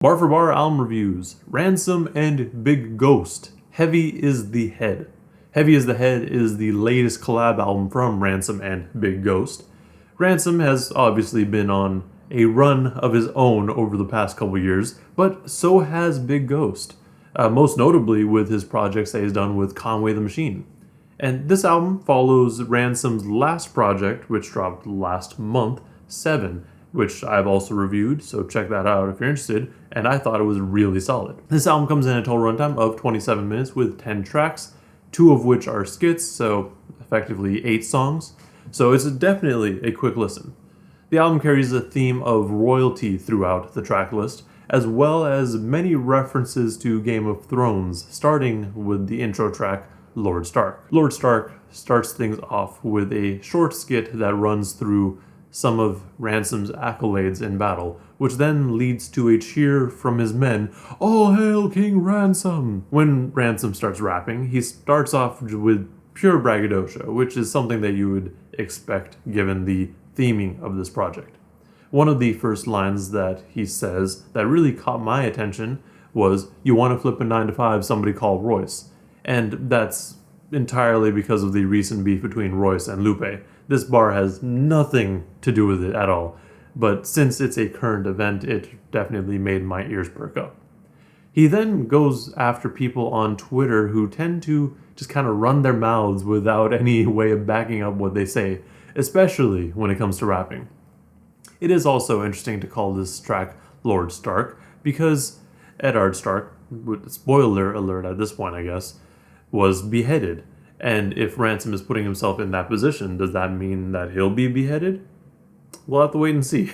Bar for bar album reviews. Ransom and Big Ghost. Heavy is the Head. Heavy is the Head is the latest collab album from Ransom and Big Ghost. Ransom has obviously been on a run of his own over the past couple years, but so has Big Ghost. Most notably with his projects that he's done with Conway the Machine. And this album follows Ransom's last project, which dropped last month, 7, which I've also reviewed, so check that out if you're interested, and I thought it was really solid. This album comes in a total runtime of 27 minutes with 10 tracks, 2 of which are skits, so effectively 8 songs, so it's definitely a quick listen. The album carries a theme of royalty throughout the track list, as well as many references to Game of Thrones, starting with the intro track, Lord Stark. Lord Stark starts things off with a short skit that runs through some of Ransom's accolades in battle, which then leads to a cheer from his men, "All hail King Ransom!" When Ransom starts rapping, he starts off with pure braggadocio, which is something that you would expect given the theming of this project. One of the first lines that he says that really caught my attention was, "You want to flip a 9 to 5, somebody call Royce." And that's entirely because of the recent beef between Royce and Lupe. This bar has nothing to do with it at all, but since it's a current event, it definitely made my ears perk up. He then goes after people on Twitter who tend to just kind of run their mouths without any way of backing up what they say, especially when it comes to rapping. It is also interesting to call this track Lord Stark because Eddard Stark, spoiler alert at this point I guess, was beheaded. And if Ransom is putting himself in that position, does that mean that he'll be beheaded? We'll have to wait and see.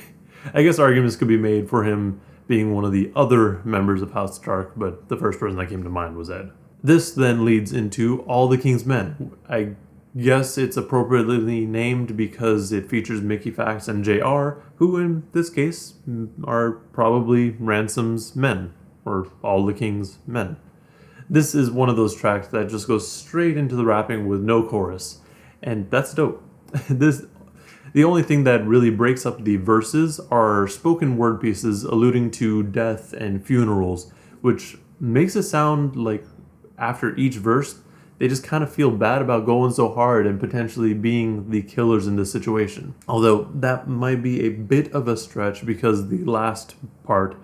I guess arguments could be made for him being one of the other members of House Stark, but the first person that came to mind was Ed. This then leads into All the King's Men. I guess it's appropriately named because it features Mickey Fax and JR, who in this case are probably Ransom's men, or All the King's Men. This is one of those tracks that just goes straight into the rapping with no chorus, and that's dope. The only thing that really breaks up the verses are spoken word pieces alluding to death and funerals, which makes it sound like after each verse, they just kind of feel bad about going so hard and potentially being the killers in this situation. Although that might be a bit of a stretch because the last part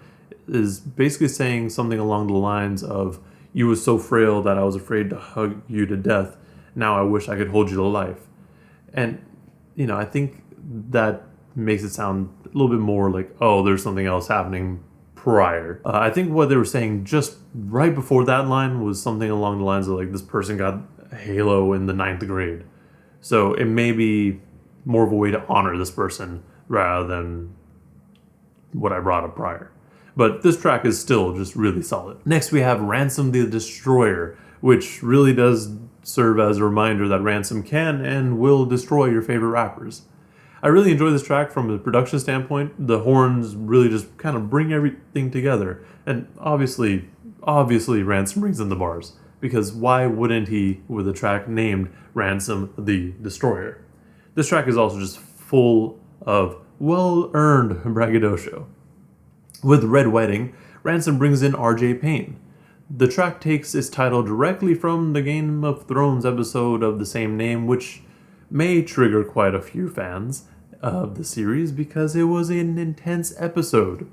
is basically saying something along the lines of, "You was so frail that I was afraid to hug you to death. Now I wish I could hold you to life." And, I think that makes it sound a little bit more like, oh, there's something else happening prior. I think what they were saying just right before that line was something along the lines of like, this person got a halo in the 9th grade. So it may be more of a way to honor this person rather than what I brought up prior. But this track is still just really solid. Next we have Ransom the Destroyer, which really does serve as a reminder that Ransom can and will destroy your favorite rappers. I really enjoy this track from a production standpoint. The horns really just kind of bring everything together. And obviously Ransom brings in the bars, because why wouldn't he with a track named Ransom the Destroyer? This track is also just full of well-earned braggadocio. With Red Wedding, Ransom brings in RJ Payne. The track takes its title directly from the Game of Thrones episode of the same name, which may trigger quite a few fans of the series because it was an intense episode.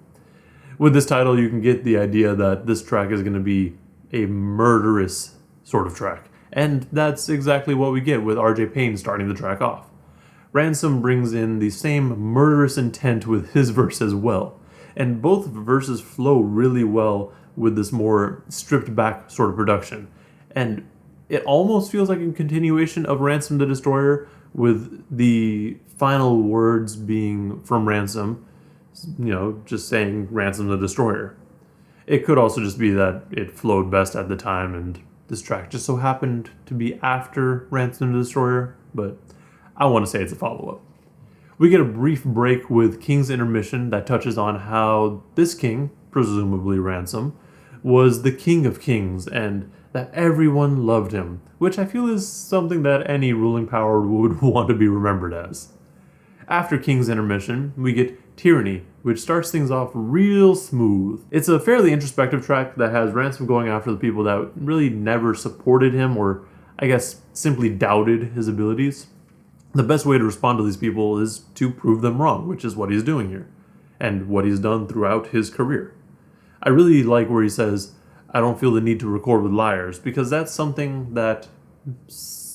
With this title, you can get the idea that this track is going to be a murderous sort of track, and that's exactly what we get with RJ Payne starting the track off. Ransom brings in the same murderous intent with his verse as well. And both verses flow really well with this more stripped back sort of production. And it almost feels like a continuation of Ransom the Destroyer, with the final words being from Ransom, just saying Ransom the Destroyer. It could also just be that it flowed best at the time and this track just so happened to be after Ransom the Destroyer, but I want to say it's a follow-up. We get a brief break with King's Intermission that touches on how this king, presumably Ransom, was the king of kings and that everyone loved him, which I feel is something that any ruling power would want to be remembered as. After King's Intermission, we get Tyranny, which starts things off real smooth. It's a fairly introspective track that has Ransom going after the people that really never supported him, or I guess simply doubted his abilities. The best way to respond to these people is to prove them wrong, which is what he's doing here, and what he's done throughout his career. I really like where he says, "I don't feel the need to record with liars," because that's something that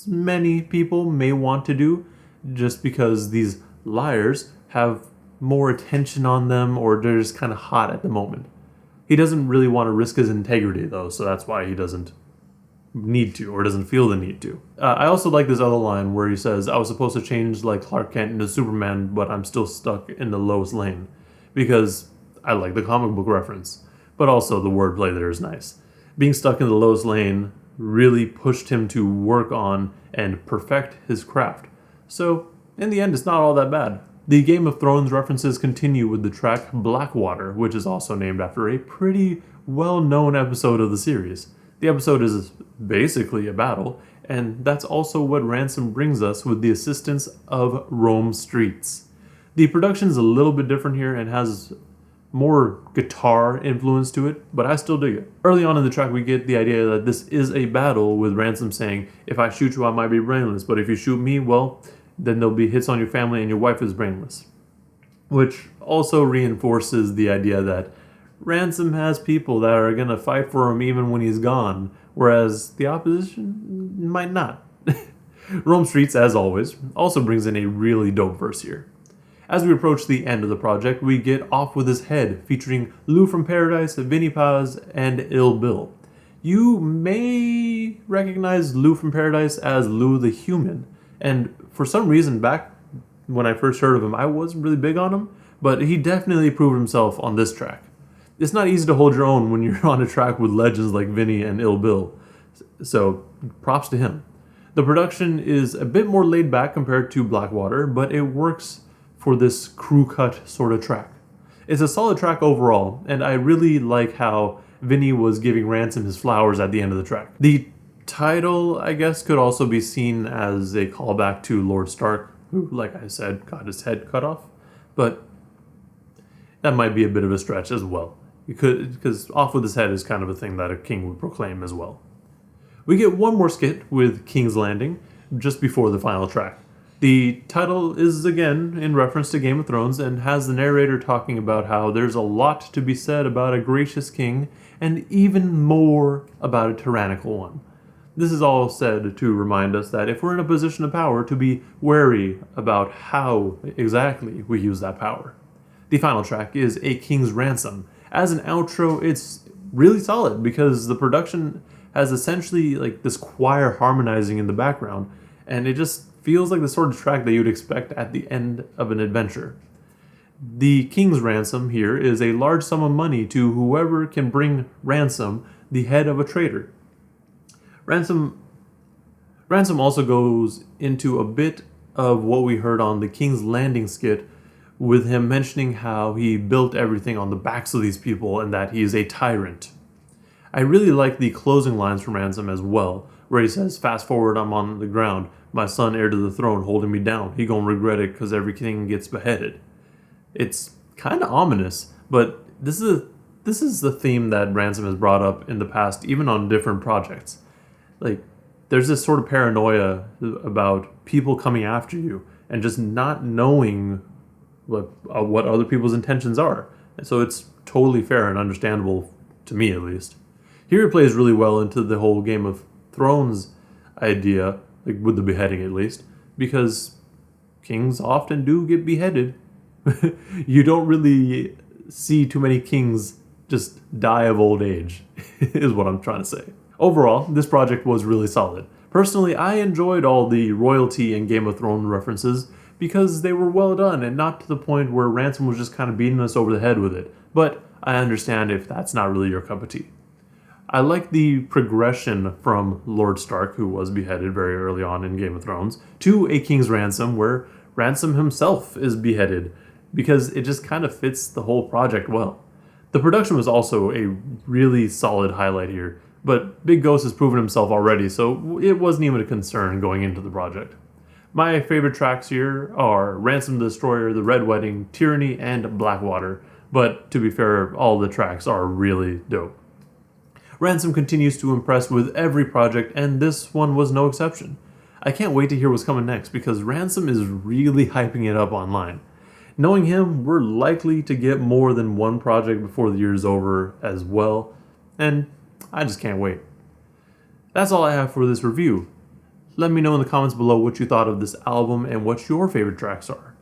many people may want to do, just because these liars have more attention on them, or they're just kind of hot at the moment. He doesn't really want to risk his integrity, though, so that's why he doesn't need to, or doesn't feel the need to. I also like this other line where he says, "I was supposed to change like Clark Kent into Superman, but I'm still stuck in the Lois Lane," because I like the comic book reference, but also the wordplay there is nice. Being stuck in the Lois Lane really pushed him to work on and perfect his craft. So, in the end, it's not all that bad. The Game of Thrones references continue with the track Blackwater, which is also named after a pretty well-known episode of the series. The episode is basically a battle, and that's also what Ransom brings us with the assistance of Rome Streets. The production is a little bit different here and has more guitar influence to it, but I still dig it. Early on in the track, we get the idea that this is a battle, with Ransom saying, "If I shoot you, I might be brainless, but if you shoot me, well, then there'll be hits on your family and your wife is brainless." Which also reinforces the idea that Ransom has people that are going to fight for him even when he's gone, whereas the opposition might not. Rome Streets, as always, also brings in a really dope verse here. As we approach the end of the project, we get Off With His Head, featuring Lou from Paradise, Vinnie Paz, and Ill Bill. You may recognize Lou from Paradise as Lou the Human, and for some reason back when I first heard of him, I wasn't really big on him, but he definitely proved himself on this track. It's not easy to hold your own when you're on a track with legends like Vinny and Ill Bill, so props to him. The production is a bit more laid back compared to Blackwater, but it works for this crew cut sort of track. It's a solid track overall, and I really like how Vinny was giving Ransom his flowers at the end of the track. The title, I guess, could also be seen as a callback to Lord Stark, who, like I said, got his head cut off, but that might be a bit of a stretch as well. Because Off With His Head is kind of a thing that a king would proclaim as well. We get one more skit with King's Landing just before the final track. The title is again in reference to Game of Thrones and has the narrator talking about how there's a lot to be said about a gracious king and even more about a tyrannical one. This is all said to remind us that if we're in a position of power, to be wary about how exactly we use that power. The final track is A King's Ransom. As an outro, it's really solid because the production has essentially like this choir harmonizing in the background, and it just feels like the sort of track that you'd expect at the end of an adventure. The King's Ransom here is a large sum of money to whoever can bring Ransom, the head of a traitor. Ransom also goes into a bit of what we heard on the King's Landing skit, with him mentioning how he built everything on the backs of these people and that he is a tyrant. I really like the closing lines from Ransom as well, where he says, "Fast forward, I'm on the ground. My son, heir to the throne, holding me down. He gonna regret it because every king gets beheaded." It's kind of ominous, but this is the theme that Ransom has brought up in the past, even on different projects. Like, there's this sort of paranoia about people coming after you and just not knowing what other people's intentions are. And so it's totally fair and understandable, to me at least. Here it plays really well into the whole Game of Thrones idea, like with the beheading at least, because kings often do get beheaded. You don't really see too many kings just die of old age, is what I'm trying to say. Overall, this project was really solid. Personally, I enjoyed all the royalty and Game of Thrones references because they were well done and not to the point where Ransom was just kind of beating us over the head with it. But I understand if that's not really your cup of tea. I like the progression from Lord Stark, who was beheaded very early on in Game of Thrones, to A King's Ransom, where Ransom himself is beheaded, because it just kind of fits the whole project well. The production was also a really solid highlight here, but Big Ghost has proven himself already, so it wasn't even a concern going into the project. My favorite tracks here are Ransom the Destroyer, The Red Wedding, Tyranny, and Blackwater, but to be fair, all the tracks are really dope. Ransom continues to impress with every project, and this one was no exception. I can't wait to hear what's coming next because Ransom is really hyping it up online. Knowing him, we're likely to get more than one project before the year is over as well, and I just can't wait. That's all I have for this review. Let me know in the comments below what you thought of this album and what your favorite tracks are.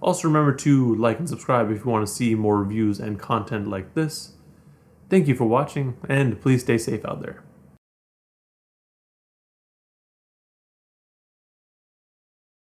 Also remember to like and subscribe if you want to see more reviews and content like this. Thank you for watching, and please stay safe out there.